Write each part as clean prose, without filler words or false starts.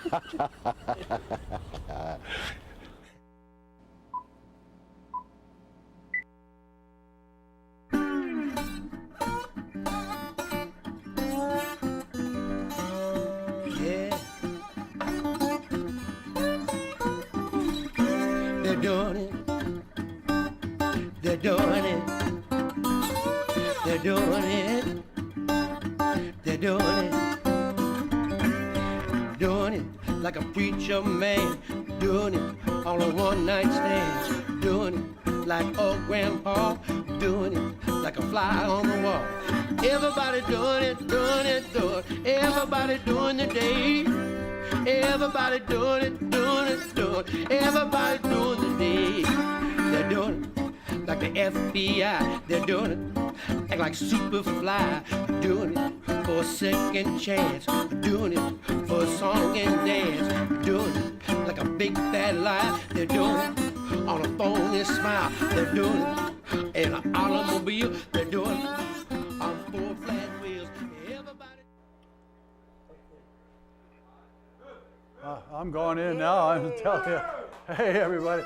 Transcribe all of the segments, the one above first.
Yeah, they're doing it. They're doing it. They're doing it. They're doing it. Doing it like a preacher man. Doing it on a one-night stand. Doing it like old grandpa. Doing it like a fly on the wall. Everybody doing it, doing it, doing it. Everybody doing the day. Everybody doing it, doing it, doing it. Everybody doing the day. They're doing it like the FBI. They're doing it act like Superfly. Doing it for a second chance. Doing it for a song and dance. Doing it like a big fat lie. They're doing it on a phony smile. They're doing it in an automobile. They're doing it on four flat wheels. Everybody. I'm going in now. I'm going to tell you. Hey, everybody.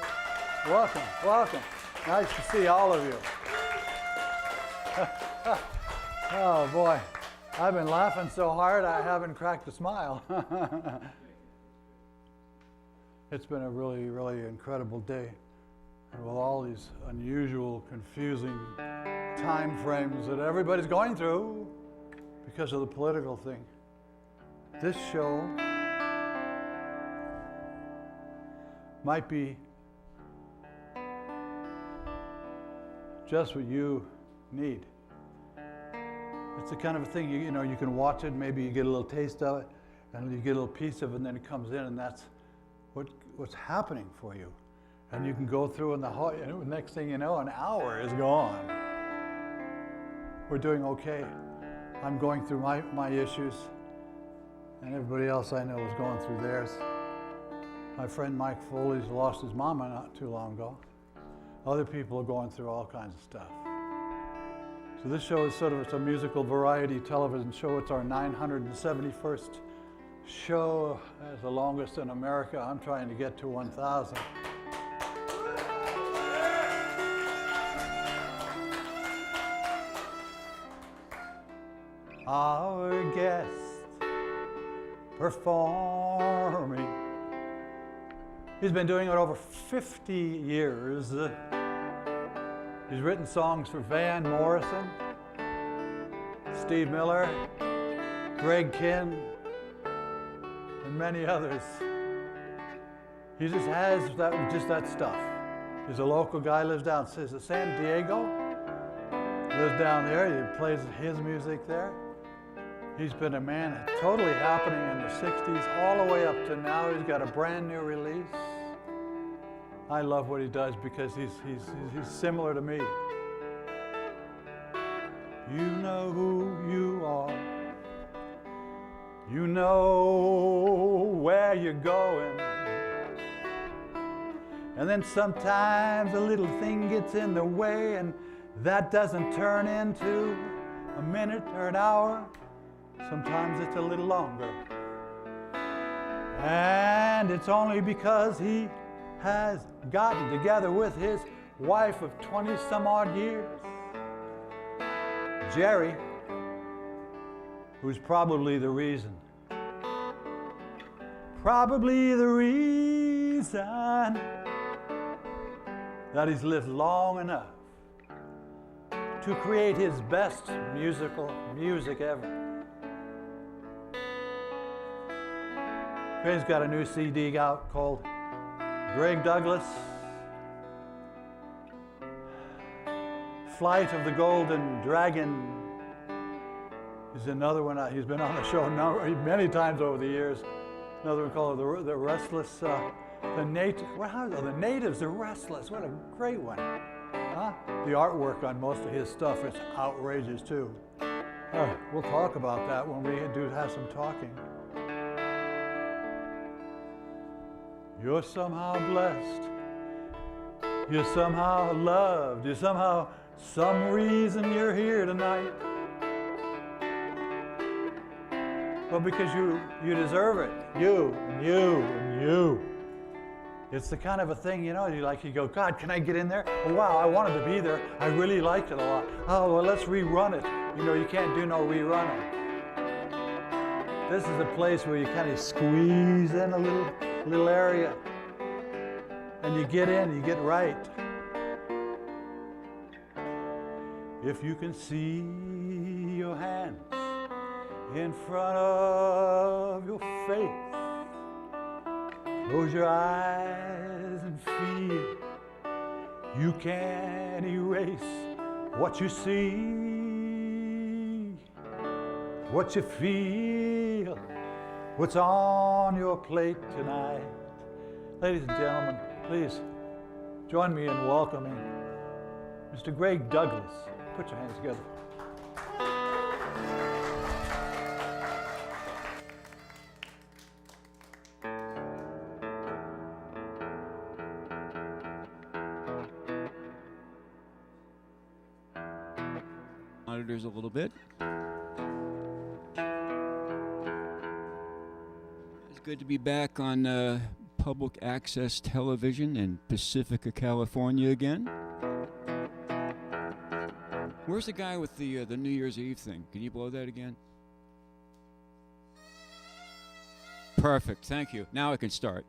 Welcome, welcome. Nice to see all of you. Oh, boy. I've been laughing so hard I haven't cracked a smile. It's been a really, really incredible day. And with all these unusual, confusing time frames that everybody's going through because of the political thing. This show might be just what you need. It's the kind of a thing, you know, you can watch it, maybe you get a little taste of it, and you get a little piece of it, and then it comes in, and that's what's happening for you. And you can go through, and the next thing you know, an hour is gone. We're doing okay. I'm going through my issues, and everybody else I know is going through theirs. My friend Mike Foley's lost his mama not too long ago. Other people are going through all kinds of stuff. So this show is it's a musical variety television show. It's our 971st show. It's the longest in America. I'm trying to get to 1,000. Our guest performing. He's been doing it over 50 years. He's written songs for Van Morrison, Steve Miller, Greg Kihn, and many others. He just has that stuff. He's a local guy, lives down in San Diego, lives down there, he plays his music there. He's been a man totally happening in the 60s all the way up to now. He's got a brand new release. I love what he does because he's similar to me. You know who you are. You know where you're going. And then sometimes a little thing gets in the way, and that doesn't turn into a minute or an hour. Sometimes it's a little longer. And it's only because he has gotten together with his wife of 20-some-odd years, Jerry, who's probably the reason that he's lived long enough to create his best music ever. Greg's got a new CD out called Greg Douglas, Flight of the Golden Dragon is another one. He's been on the show many times over the years. Another one called The Restless, the Natives, The Restless. What a great one. Huh? The artwork on most of his stuff is outrageous too. We'll talk about that when we do have some talking. You're somehow blessed. You're somehow loved. You're somehow, some reason you're here tonight. Well, because you deserve it. You, and you, and you. It's the kind of a thing, you go, God, can I get in there? Oh, wow, I wanted to be there. I really liked it a lot. Oh, well, let's rerun it. You can't do no rerunning. This is a place where you kind of squeeze in a little area. And you get in, you get right. If you can see your hands in front of your face, close your eyes and feel. You can't erase what you see, what you feel, what's on your plate tonight. Ladies and gentlemen, please join me in welcoming Mr. Greg Douglas. Put your hands together. Monitors a little bit. It's good to be back on public access television in Pacifica, California again. Where's the guy with the New Year's Eve thing? Can you blow that again? Perfect, thank you. Now I can start.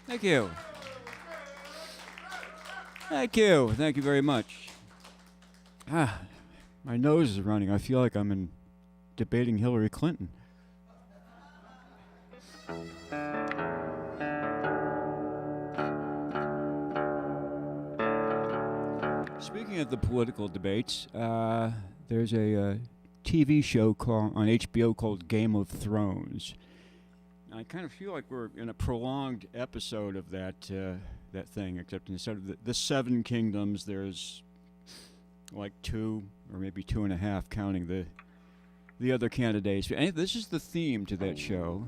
Thank you. Thank you. Thank you very much. My nose is running. I feel like I'm in debating Hillary Clinton. Speaking of the political debates, there's a TV show on HBO called Game of Thrones. I kind of feel like we're in a prolonged episode of that thing, except instead of the Seven Kingdoms, there's like 2 or maybe 2.5, counting the other candidates. And this is the theme to that show.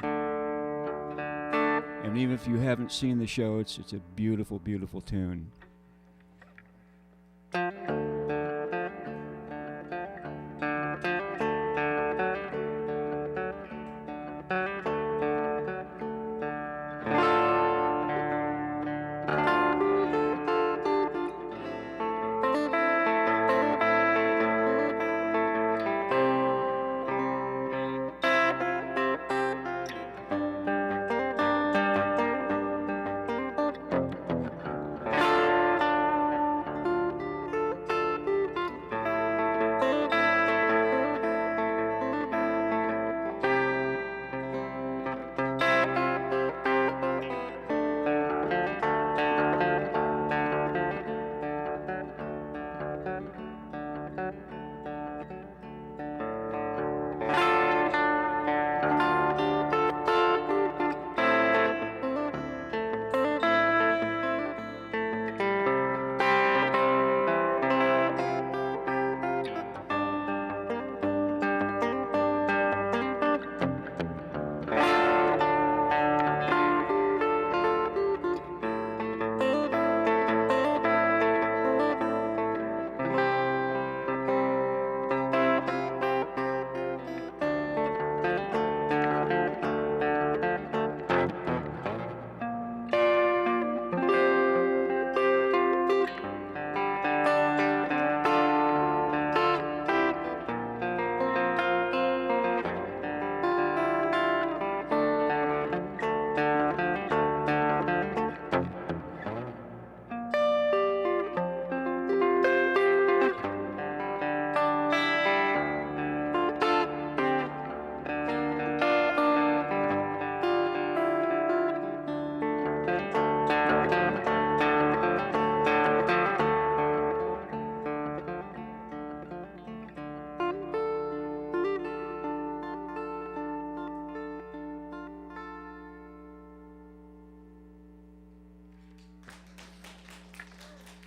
And even if you haven't seen the show, it's a beautiful, beautiful tune.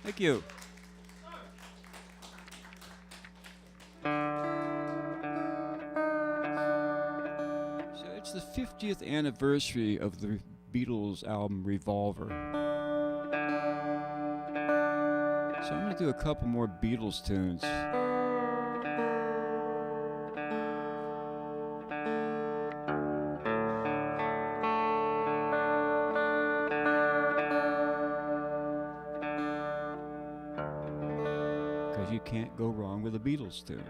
Thank you. So it's the 50th anniversary of the Beatles album Revolver. So I'm going to do a couple more Beatles tunes. You can't go wrong with a Beatles tune.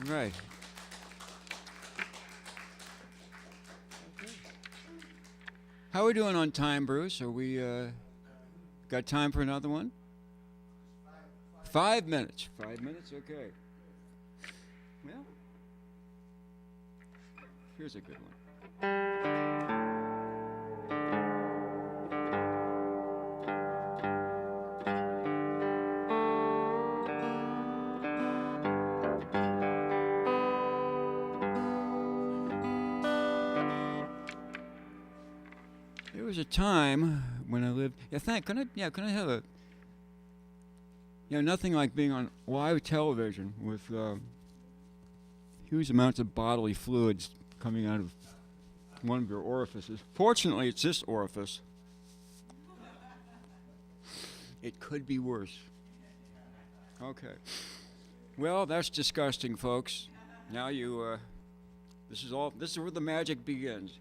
Right. How are we doing on time, Bruce? Are we got time for another one? 5 minutes. 5 minutes, okay. Well, here's a good one. There was a time when I lived. Yeah, can I have a? Nothing like being on live television with huge amounts of bodily fluids coming out of one of your orifices. Fortunately, it's this orifice. It could be worse. Okay. Well, that's disgusting, folks. Now you. This is where the magic begins.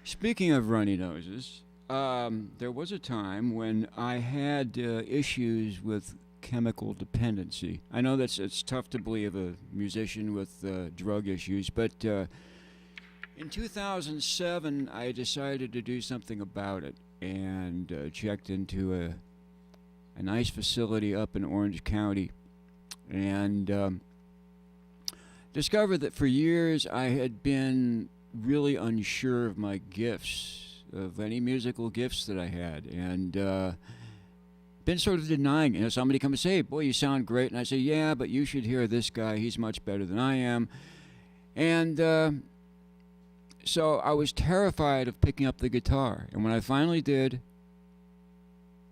Speaking of runny noses, there was a time when I had issues with chemical dependency. I know it's tough to believe a musician with drug issues, but in 2007 I decided to do something about it and checked into a nice facility up in Orange County and discovered that for years I had been really unsure of my gifts, of any musical gifts that I had, and been sort of denying it. Somebody come and say, "Boy, you sound great," and I say, "Yeah, but you should hear this guy. He's much better than I am." And so I was terrified of picking up the guitar, and when I finally did,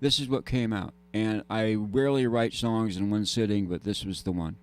this is what came out. And I rarely write songs in one sitting, but this was the one.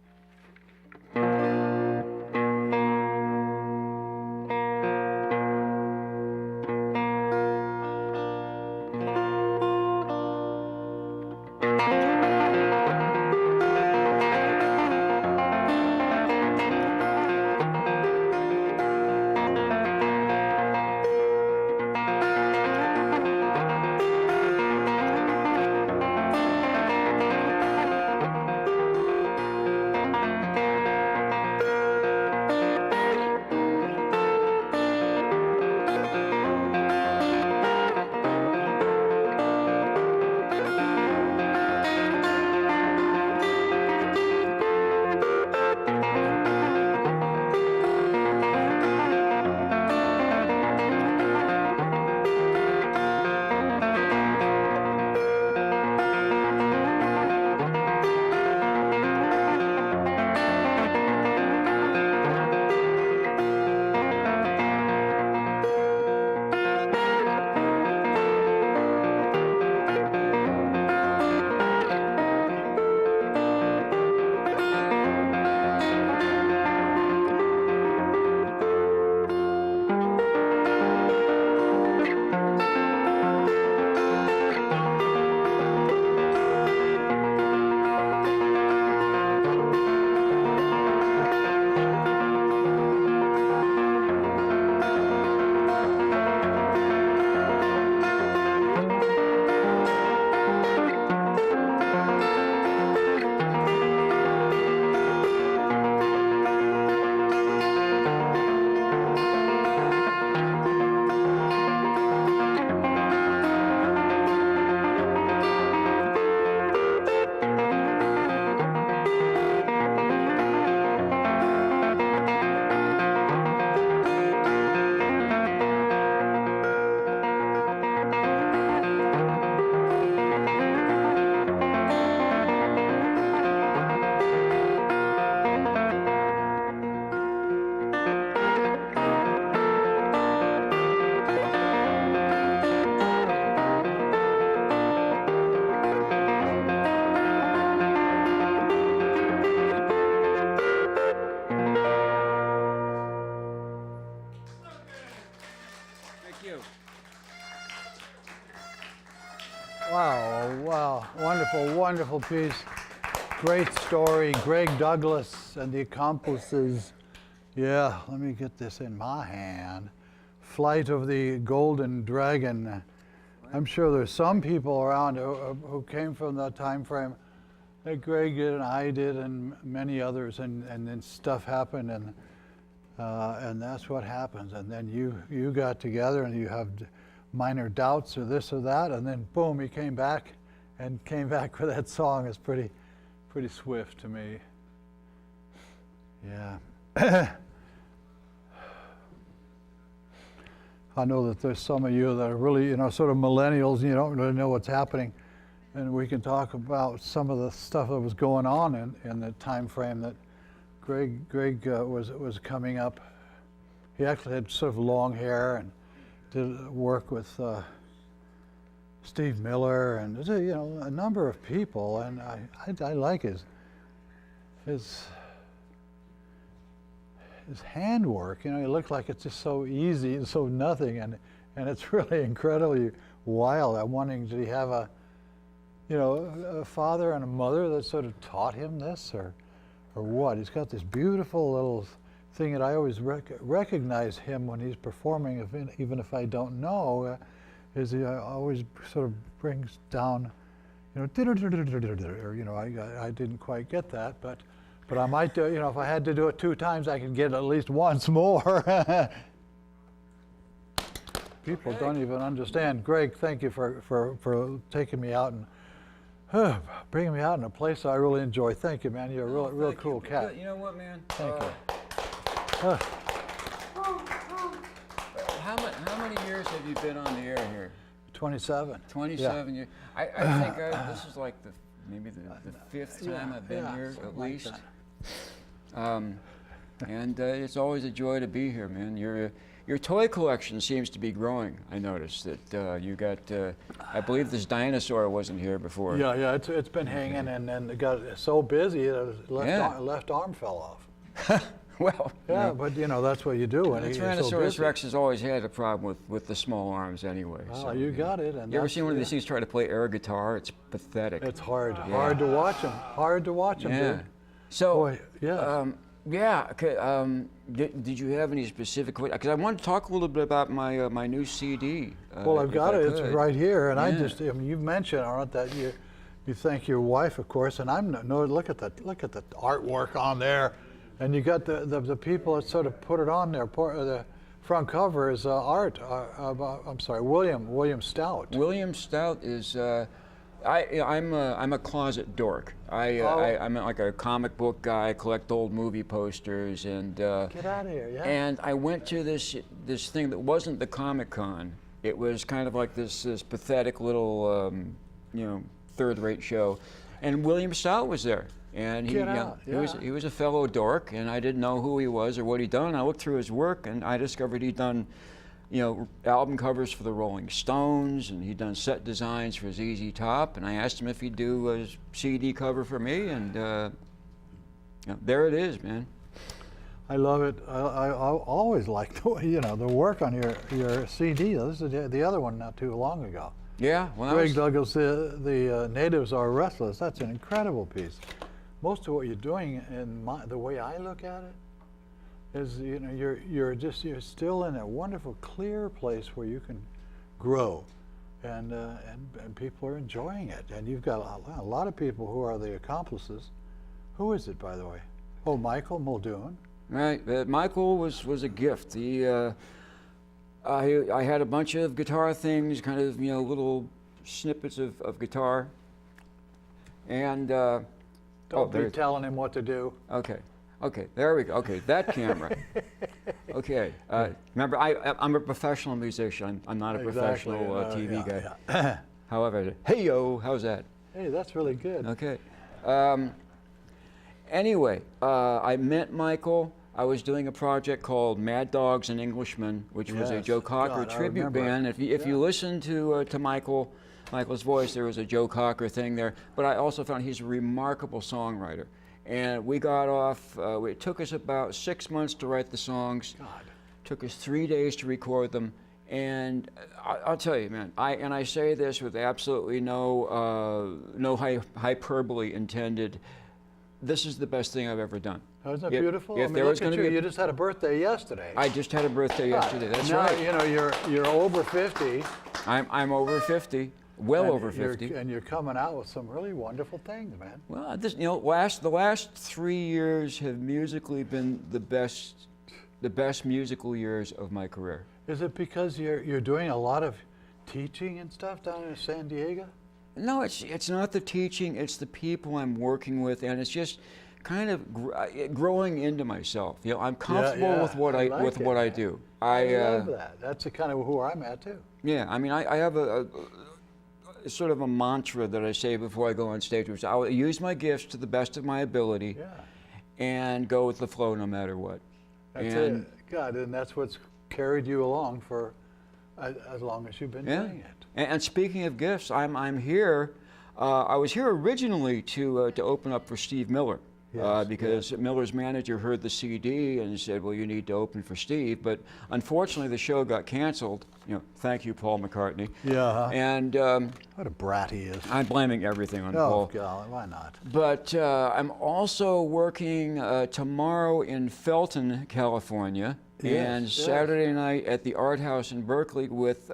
Wow, wonderful piece. Great story. Greg Douglas and the Accomplices. Yeah, let me get this in my hand. Flight of the Golden Dragon. I'm sure there's some people around who came from that time frame that Greg did and I did and many others, and then stuff happened, and that's what happens. And then you got together and you have minor doubts or this or that, and then boom, he came back with that song. It's pretty swift to me. Yeah. I know that there's some of you that are really, sort of millennials, and you don't really know what's happening. And we can talk about some of the stuff that was going on in the time frame that Greg was coming up. He actually had sort of long hair and did work with Steve Miller and a number of people. And I like his handwork. It looked like it's just so easy and so nothing, and it's really incredibly wild. I'm wondering, did he have a father and a mother that sort of taught him this, or what? He's got this beautiful little thing that I always recognize him when he's performing, even if I don't know, is he always sort of brings down, I didn't quite get that, but I might do, if I had to do it 2 times, I could get it at least once more. People don't even understand. Greg, thank you for taking me out and bringing me out in a place I really enjoy. Thank you, man. You're a real cool cat. You know what, man? Thank you. How many years have you been on the air here? 27. 27 years. I think this is like maybe the 5th time I've been here at least. And it's always a joy to be here, man. Your toy collection seems to be growing. I noticed that you got. I believe this dinosaur wasn't here before. Yeah. It's been hanging, and then it got so busy that his left arm fell off. Well, yeah, but that's what you do when he's so Tyrannosaurus busy. Rex has always had a problem with the small arms anyway. Oh, so, you got it. And you ever seen one of these things try to play air guitar? It's pathetic. It's hard to watch him. Hard to watch him, Yeah. dude. So, Boy, yeah. yeah. Okay, did you have any specific? Because I want to talk a little bit about my new CD. Well, I've got it. It's could. right here, and Yeah. you've mentioned, aren't that you thank your wife, of course, and look at the artwork on there, and you got the people that sort of put it on there. The front cover is art. I'm sorry, William Stout. William Stout is. I'm a closet dork. I'm like a comic book guy. I collect old movie posters and. Get out of here! Yeah. And I went to this thing that wasn't the Comic-Con. It was kind of like this pathetic little third-rate show, and William Stout was there. And he was a fellow dork, and I didn't know who he was or what he'd done. I looked through his work, and I discovered he'd done, album covers for the Rolling Stones, and he'd done set designs for ZZ Top. And I asked him if he'd do a CD cover for me, and there it is, man. I love it. I always liked the work on your CD. This is the other one not too long ago. Yeah, well, Greg Douglas, the Natives Are Restless. That's an incredible piece. Most of what you're doing, the way I look at it, is you're still in a wonderful, clear place where you can grow, and people are enjoying it. And you've got a lot of people who are the accomplices. Who is it, by the way? Oh, Michael Muldoon. Right, Michael was a gift. I had a bunch of guitar things, kind of little snippets of guitar, and Don't be telling him what to do. Okay, there we go. Okay, that camera. Okay, remember I'm a professional musician. I'm not a professional TV guy. Yeah. However, hey yo, how's that? Hey, that's really good. Okay. Anyway, I met Michael. I was doing a project called Mad Dogs and Englishmen, which was a Joe Cocker tribute band. If you listen to Michael's voice, there was a Joe Cocker thing there. But I also found he's a remarkable songwriter. And we got off. It took us about 6 months to write the songs. God. Took us 3 days to record them. And I'll tell you, man. I say this with absolutely no hyperbole intended. This is the best thing I've ever done. Oh, isn't that beautiful? If there was look going at to you. be You just had a birthday yesterday. I just had a birthday yesterday. That's now, right. You're over 50. I'm over 50. well And over 50. And you're coming out with some really wonderful things, man. Well, this, the last 3 years have musically been the best musical years of my career. Is it because you're doing a lot of teaching and stuff down in San Diego? No, it's not the teaching, it's the people I'm working with, and it's just kind of growing into myself. I'm comfortable with what I do. I love that. That's the kind of who I'm at too. Yeah, I mean, I have a sort of a mantra that I say before I go on stage, which I'll use my gifts to the best of my ability, and go with the flow no matter what. That's it. God, and that's what's carried you along for as long as you've been doing it. And speaking of gifts, I'm here. I was here originally to open up for Steve Miller. Because Miller's manager heard the CD and said, well, you need to open for Steve. But unfortunately, the show got canceled. Thank you, Paul McCartney. Yeah. And what a brat he is. I'm blaming everything on Paul. Oh, God, why not? But I'm also working tomorrow in Felton, California, and Saturday night at the Art House in Berkeley with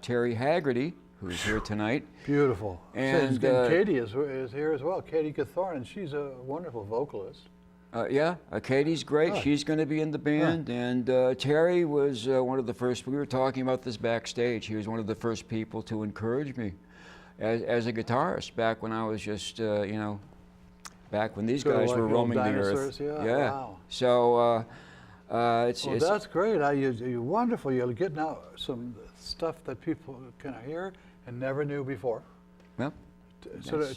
Terry Haggerty, who's here tonight. Beautiful. And Katie is here as well. Katie Gathorn, and she's a wonderful vocalist. Katie's great. She's going to be in the band. And Terry was one of the first. We were talking about this backstage. He was one of the first people to encourage me as a guitarist back when I was just, back when these guys were roaming the earth. Yeah. Wow. So it's that's great. You're wonderful. You're getting out some stuff that people can hear and never knew before. Well,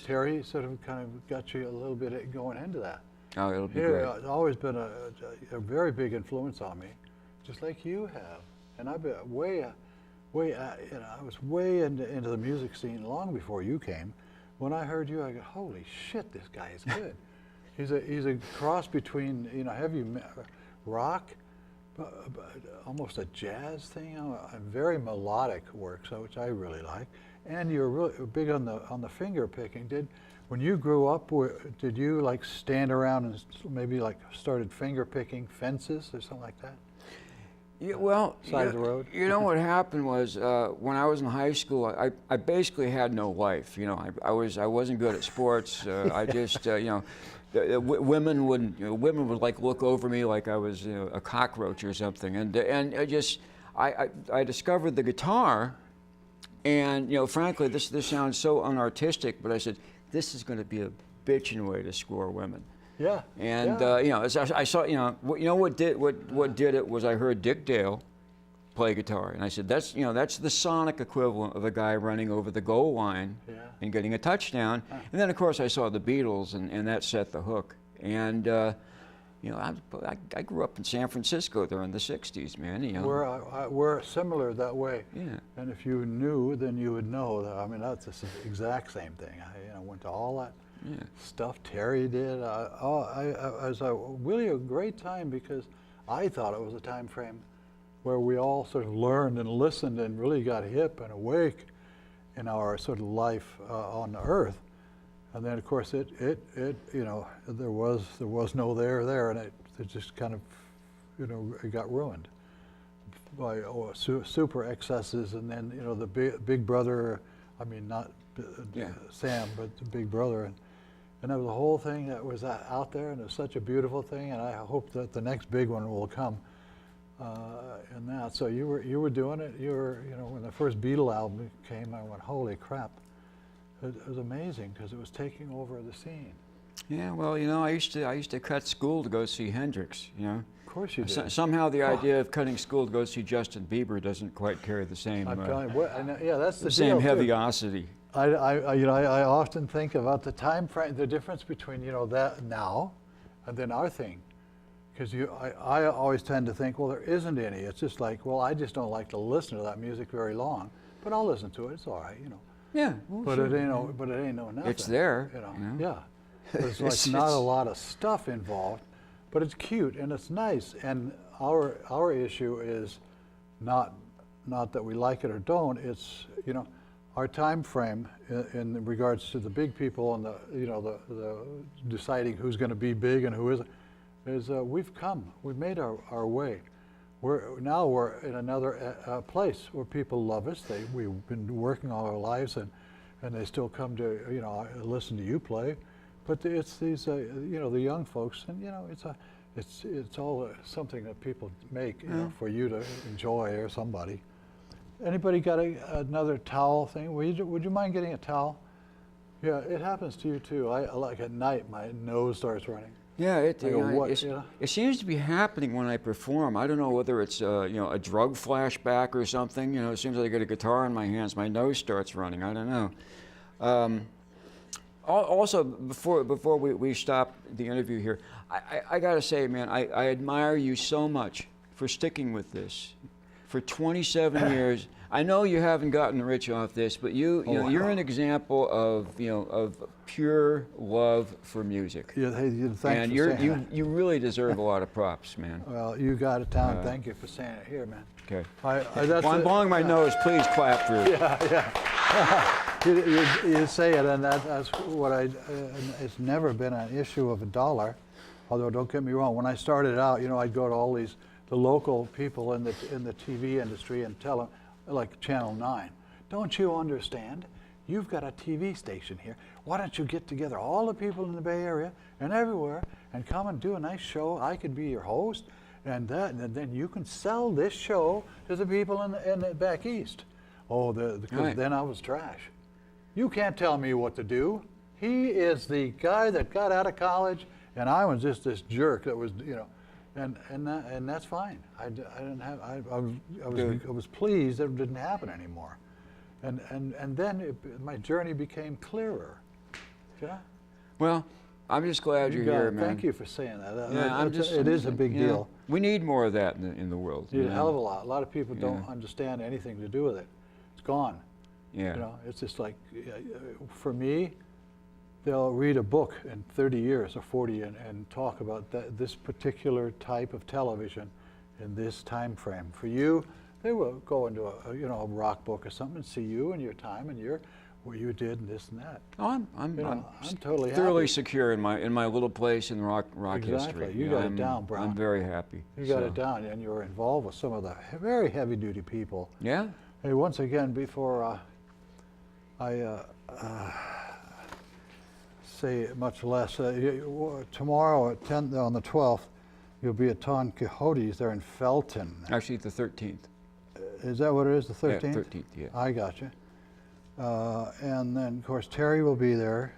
Terry sort of kind of got you a little bit going into that. Oh, it'll be great. It's always been a very big influence on me, just like you have. And I've been I was way into the music scene long before you came. When I heard you, I go, holy shit, this guy is good. he's a cross between heavy rock, almost a jazz thing, very melodic work, which I really like. And you're really big on the finger picking. When you grew up, did you like stand around and maybe like started finger picking fences or something like that? Yeah, well, side of the road. You know what happened was when I was in high school, I basically had no life. I wasn't good at sports. I just women would like look over me like I was a cockroach or something, and I discovered the guitar, and frankly this sounds so unartistic, but I said this is going to be a bitchin' way to score women. Yeah. And I saw what did it was I heard Dick Dale play guitar, and I said that's the sonic equivalent of a guy running over the goal line and getting a touchdown. And then of course I saw the Beatles, and that set the hook. And I grew up in San Francisco during the '60s, man. We're similar that way. Yeah. And if you knew, then you would know that. I mean, that's the exact same thing. I went to all that stuff Terry did. It was really a great time because I thought it was a time frame where we all sort of learned and listened and really got hip and awake in our sort of life on the earth. And then of course there was no there, and it just kind of it got ruined by super excesses, and then the big brother, I mean not Sam, but the big brother, and there was a whole thing that was out there, and it was such a beautiful thing, and I hope that the next big one will come in that. So you were doing it. When the first Beatle album came, I went, holy crap. It was amazing because it was taking over the scene. Yeah, well, I used to cut school to go see Hendrix. Of course you did. Somehow the idea of cutting school to go see Justin Bieber doesn't quite carry the same. I'm telling you, that's the same deal, heaviosity. I often think about the time frame, the difference between that now, and then our thing, because I always tend to think, well, there isn't any. It's just like, well, I just don't like to listen to that music very long, but I'll listen to it. It's all right, Yeah, well, but sure. it ain't no nothing. It's there. Yeah. There's like not a lot of stuff involved, but it's cute and it's nice. And our issue is not that we like it or don't. It's our time frame in regards to the big people and the deciding who's going to be big and who isn't. Is we've made our way. We're in another place where people love us. We've been working all our lives, and and they still come to, you know, listen to you play. But it's these, you know, the young folks, and you know, it's all something that people make, you know, for you to enjoy or somebody. Anybody got another towel thing? Would you mind getting a towel? Yeah, it happens to you too. I like at night my nose starts running. Yeah, I go, what, you know? it seems to be happening when I perform. I don't know whether it's you know, a drug flashback or something. You know, as soon as I get a guitar in my hands, my nose starts running. I don't know. Also, before we stop the interview here, I got to say, man, I admire you so much for sticking with this for 27 years. I know you haven't gotten rich off this, but you know, you're an example of, you know, of pure love for music. Yeah, hey, thanks and for saying that. you really deserve a lot of props, man. Well, you got it down. Thank you for saying it here, man. Okay. That's Well, I'm blowing my nose. Please clap for. You say it, and that's what it's never been an issue of $1. Although, don't get me wrong, when I started out, you know, I'd go to all the local people in the TV industry and tell them, like Channel 9, don't you understand? You've got a TV station here. Why don't you get together all the people in the Bay Area and everywhere and come and do a nice show? I could be your host, and then you can sell this show to the people in the back east. Oh, because then I was trash. You can't tell me what to do. He is the guy that got out of college, and I was just this jerk that was, you know, and that's fine. I was pleased that it didn't happen anymore, and then my journey became clearer. Yeah. Well, I'm just glad you're here, man. Thank you for saying that. Yeah, it is a big deal. We need more of that in the world. A hell of a lot. A lot of people don't understand anything to do with it. It's gone. Yeah. You know, it's just like, for me, they'll read a book in 30 years or 40 and talk about this particular type of television in this time frame. For you, they will go into a rock book or something and see you and your time and what you did and this and that. Oh, I'm totally thoroughly happy. secure in my little place in rock history. Exactly. You got it down, Brown. I'm very happy. You got it down, and you're involved with some of the very heavy-duty people. Yeah. Hey, once again, before I say much less, tomorrow at 10 on the 12th, you'll be at Don Quixote's there in Felton. Actually, the 13th. Is that what it is, the 13th? Yeah, 13th, yeah. I got you. And then, of course, Terry will be there.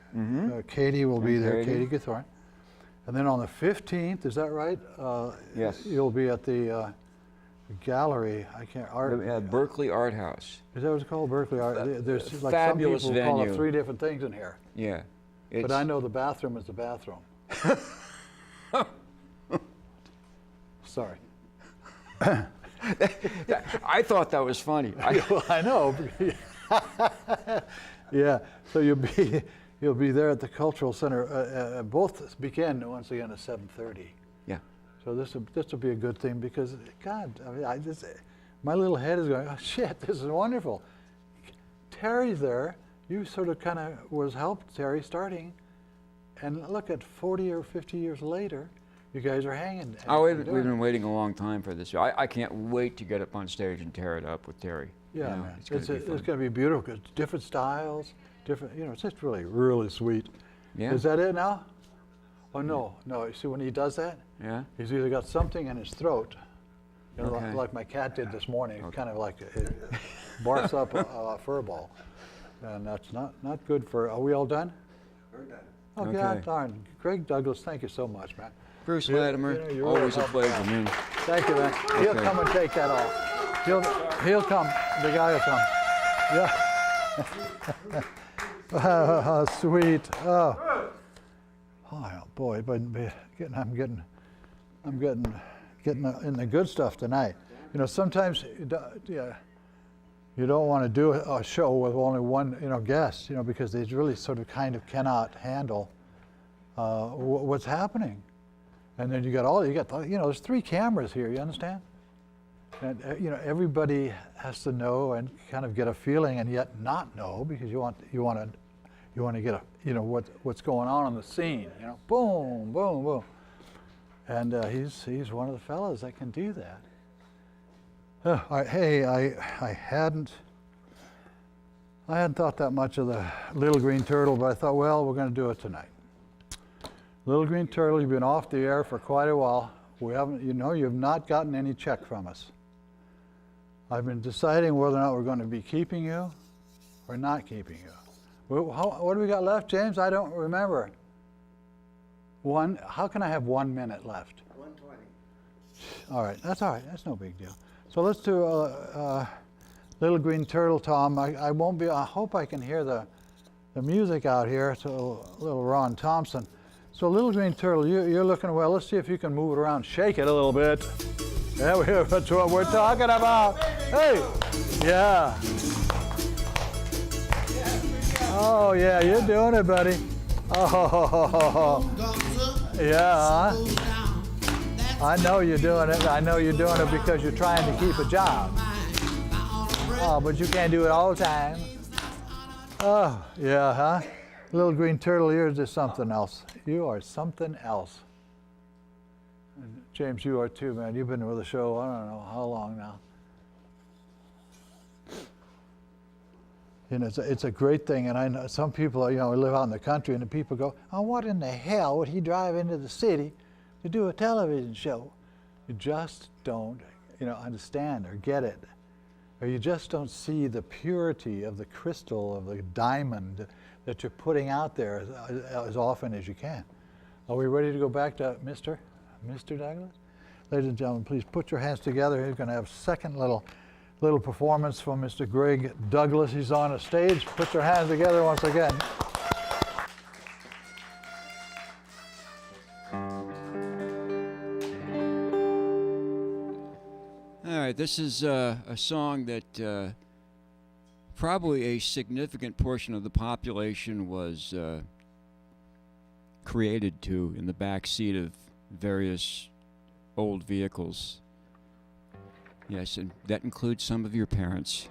Katie will be there, Katie Githorn. And then on the 15th, is that right? Yes. You'll be at the gallery. Berkeley Art House. Is that what it's called, Berkeley Art? There's like fabulous some people venue. call it 3 different things in here. Yeah. But I know the bathroom is the bathroom. Sorry. I thought that was funny. I know. Yeah. So you'll be there at the Cultural Center. Both begin once again at 7:30. Yeah. So this will be a good thing because, God, I mean, my little head is going, oh shit, this is wonderful. Terry's there. You sort of kind of helped Terry starting, and look at 40 or 50 years later, you guys are hanging. We've been waiting a long time for this. I can't wait to get up on stage and tear it up with Terry. Yeah, you know, man. it's going to be beautiful because different styles, different. You know, it's just really, really sweet. Yeah. Is that it now? Oh no. You see, when he does that, he's either got something in his throat, you know, like my cat did this morning. Kind of like it barks up a fur ball, and that's not good for. Are we all done? We're done. Oh, God darn. Greg Douglas, thank you so much, man. Bruce Latimer, always a pleasure, man. Thank you, man. He'll come and take that off. He'll come. The guy will come. Yeah. Oh, sweet. Oh boy, but I'm getting in the good stuff tonight. You know, sometimes you don't want to do a show with only one guest, because they really sort of kind of cannot handle what's happening. And then you got there's 3 cameras here, you understand? And everybody has to know and kind of get a feeling and yet not know, because you want to get what's going on the scene, boom, boom, boom. And he's one of the fellas that can do that. Hey, I I hadn't thought that much of the Little Green Turtle, but I thought, well, we're going to do it tonight. Little Green Turtle, you've been off the air for quite a while. We haven't, you know, you've not gotten any check from us. I've been deciding whether or not we're going to be keeping you or not keeping you. What do we got left, James? I don't remember. One. How can I have 1 minute left? 120. All right, that's all right. That's no big deal. So let's do Little Green Turtle, Tom. I won't be. I hope I can hear the music out here. It's a little Ron Thompson. So Little Green Turtle, you're looking well. Let's see if you can move it around, shake it a little bit. Yeah, that's what we're talking about. Hey, yeah. Oh yeah, you're doing it, buddy. Oh, yeah. I know you're doing it. I know you're doing it because you're trying to keep a job. Oh, but you can't do it all the time. Oh, yeah, huh? Little Green Turtle, you're just something else. You are something else. And James, you are too, man. You've been with the show, I don't know how long now. You know, it's a great thing, and I know some people, you know, live out in the country, and the people go, oh, what in the hell would he drive into the city to do a television show? You just don't, you know, understand or get it. Or you just don't see the purity of the crystal, of the diamond that you're putting out there as often as you can. Are we ready to go back to Mr. Douglas? Ladies and gentlemen, please put your hands together. He's going to have a second little performance from Mr. Greg Douglas. He's on a stage. Put your hands together once again. All right, this is a song that probably a significant portion of the population was created to in the back seat of various old vehicles. Yes, and that includes some of your parents.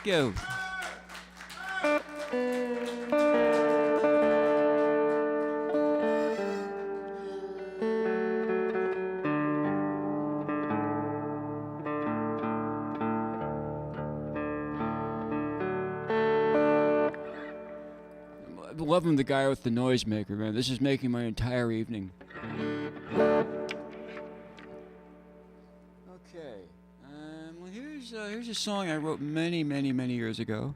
Thank you. I'm loving the guy with the noisemaker, man. This is making my entire evening. Okay. Well, here's a song I wrote many, many, many years ago.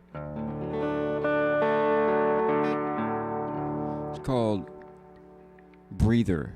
It's called Breather.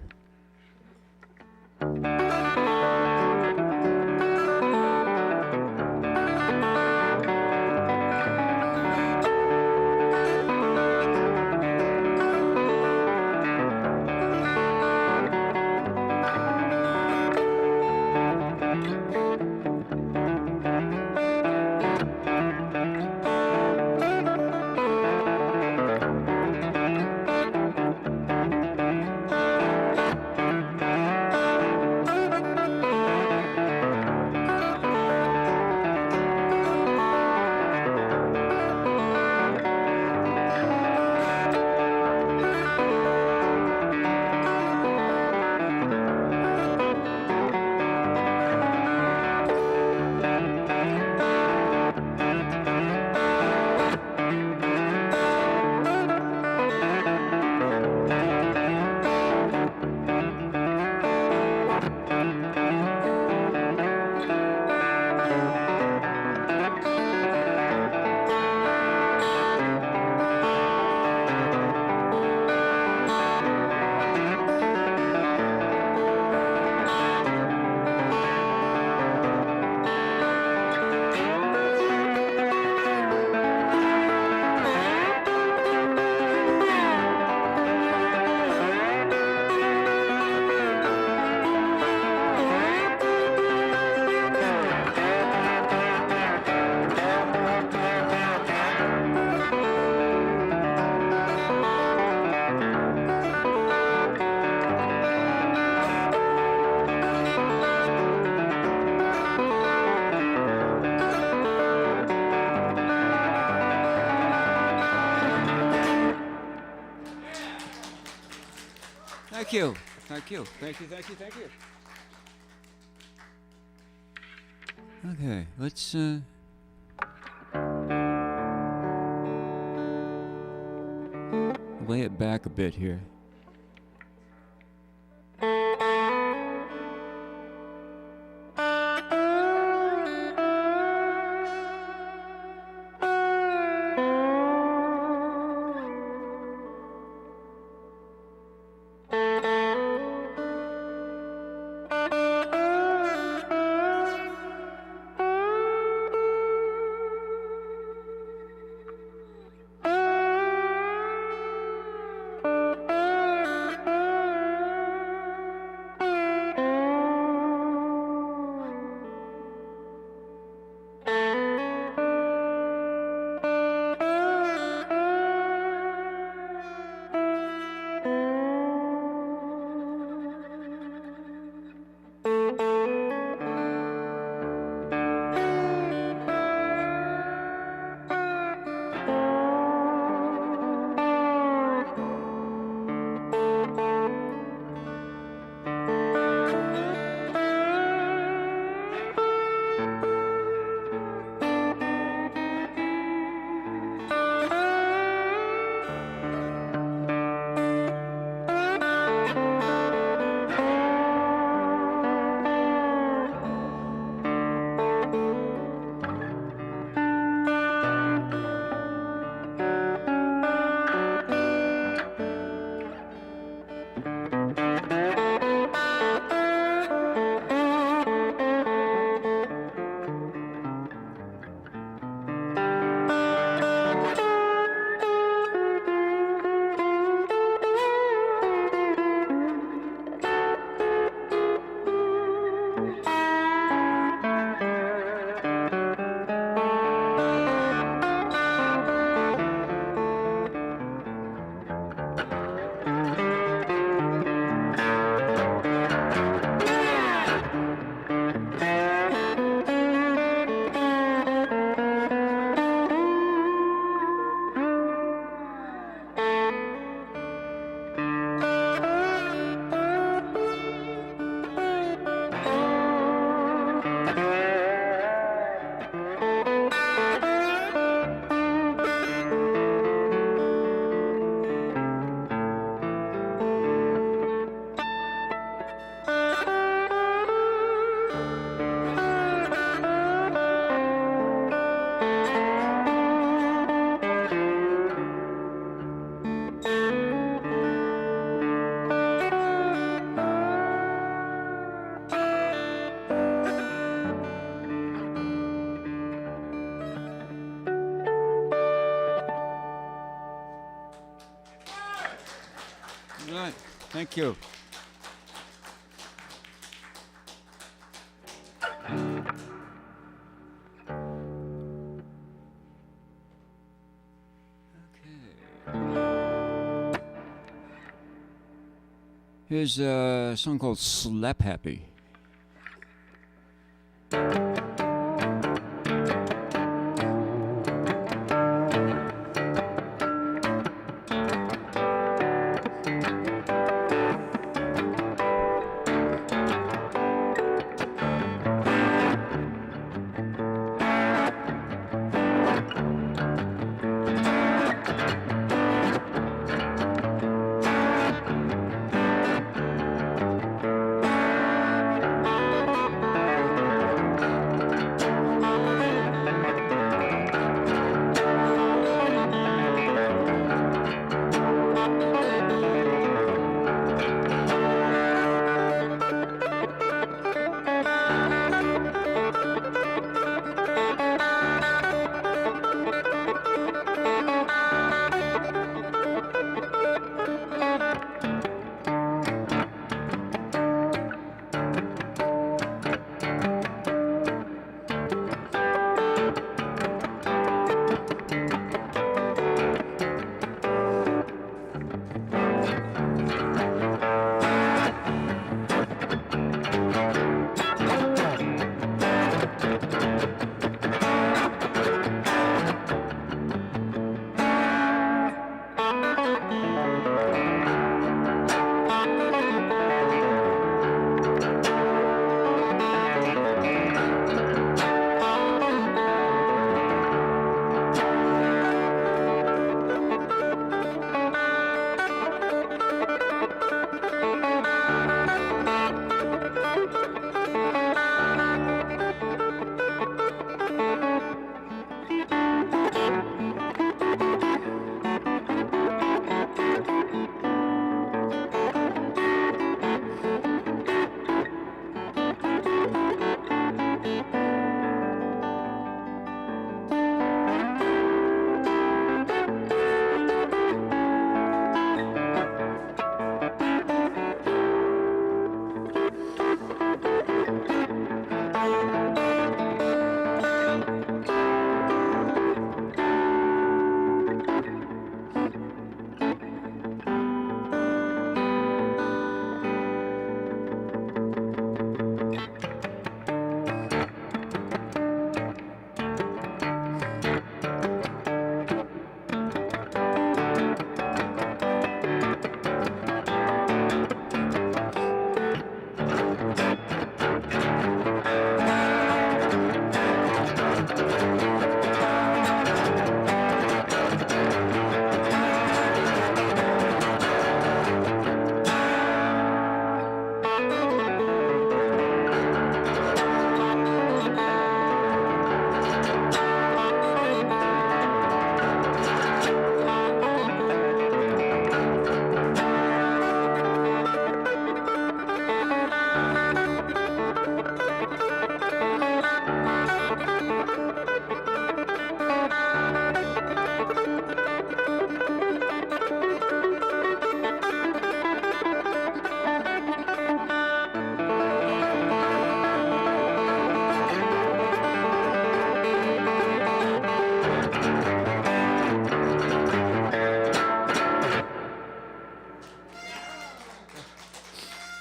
Thank you. Thank you. Thank you. Thank you. Thank you. Okay, let's lay it back a bit here. All right. Thank you. Here's a song called Slap Happy.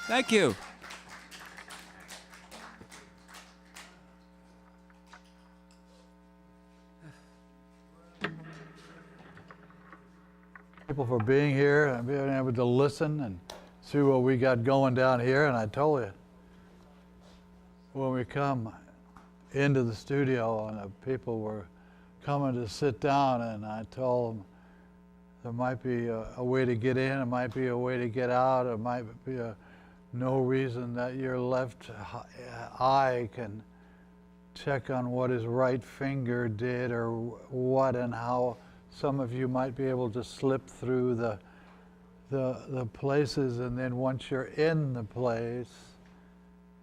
Thank you. People for being here and being able to listen and see what we got going down here. And I told you, when we come into the studio and the people were coming to sit down, and I told them there might be a way to get in, it might be a way to get out, it might be no reason that your left eye can check on what his right finger did or what and how some of you might be able to slip through the places, and then once you're in the place,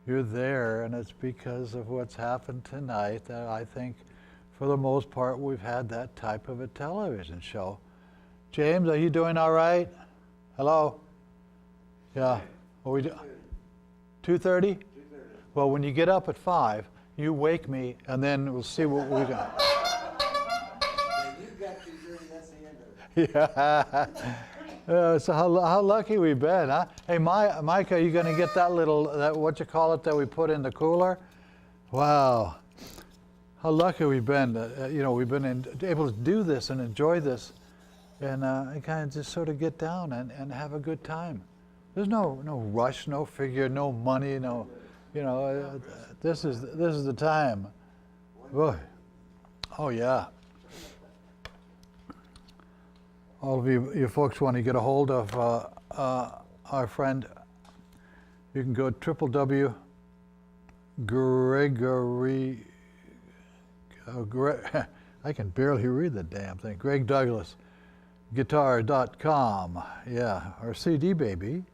you're there, and it's because of what's happened tonight that I think for the most part we've had that type of a television show. James, are you doing all right? Hello? Yeah. Well, we do 2:30? Well, when you get up at 5, you wake me, and then we'll see what we got. Yeah. So how lucky we've been, huh? Hey, Mike, are you going to get that little, what you call it, that we put in the cooler? Wow. How lucky we've been. We've been able to do this and enjoy this, and kind of just sort of get down and have a good time. There's no rush, no figure, no money, no, this is the time. Boy. Oh yeah. All of you folks want to get a hold of our friend, you can go to I can barely read the damn thing. GregDouglasGuitar.com. Yeah, our CD baby.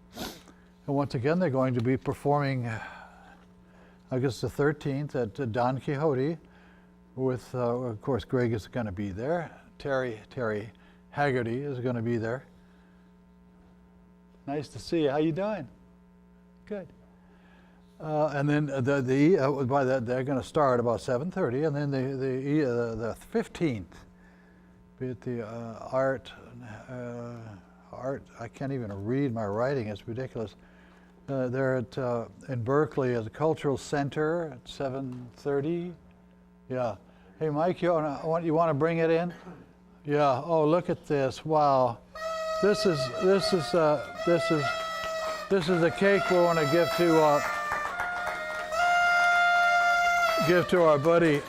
And once again, they're going to be performing August the 13th at Don Quixote with, of course, Greg is going to be there. Terry Haggerty is going to be there. Nice to see you. How you doing? Good. And then by that they're going to start about 7:30, and then the 15th, be it the art. I can't even read my writing. It's ridiculous. They're at in Berkeley at the Cultural Center at 7:30. Yeah. Hey, Mike, you want to bring it in? Yeah. Oh, look at this! Wow, this is a cake we want to give to our buddy.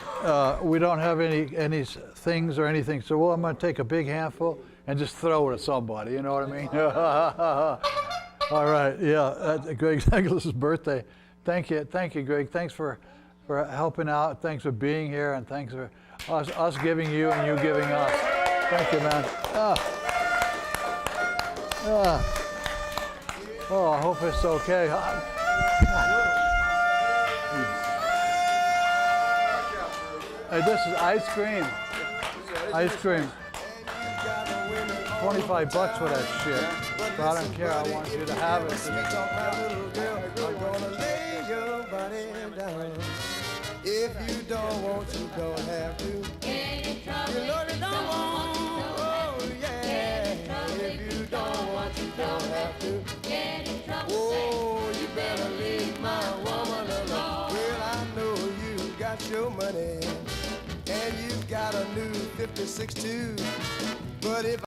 We don't have any things or anything, so I'm going to take a big handful and just throw it at somebody. You know what I mean? All right. Yeah. Greg Douglas' birthday. Thank you, Greg. Thanks for helping out. Thanks for being here, and thanks for us giving you and you giving us. Thank you, man. Oh, I hope it's okay. Hey, this is ice cream. Ice cream. $25 for that shit. But I don't care. I want you to have it. If you don't want, you don't have to. You know you don't want. Oh yeah. If you don't want, you don't have to. Oh, you better leave my woman alone. Well, I know you got your money and you got a new 56 too. But if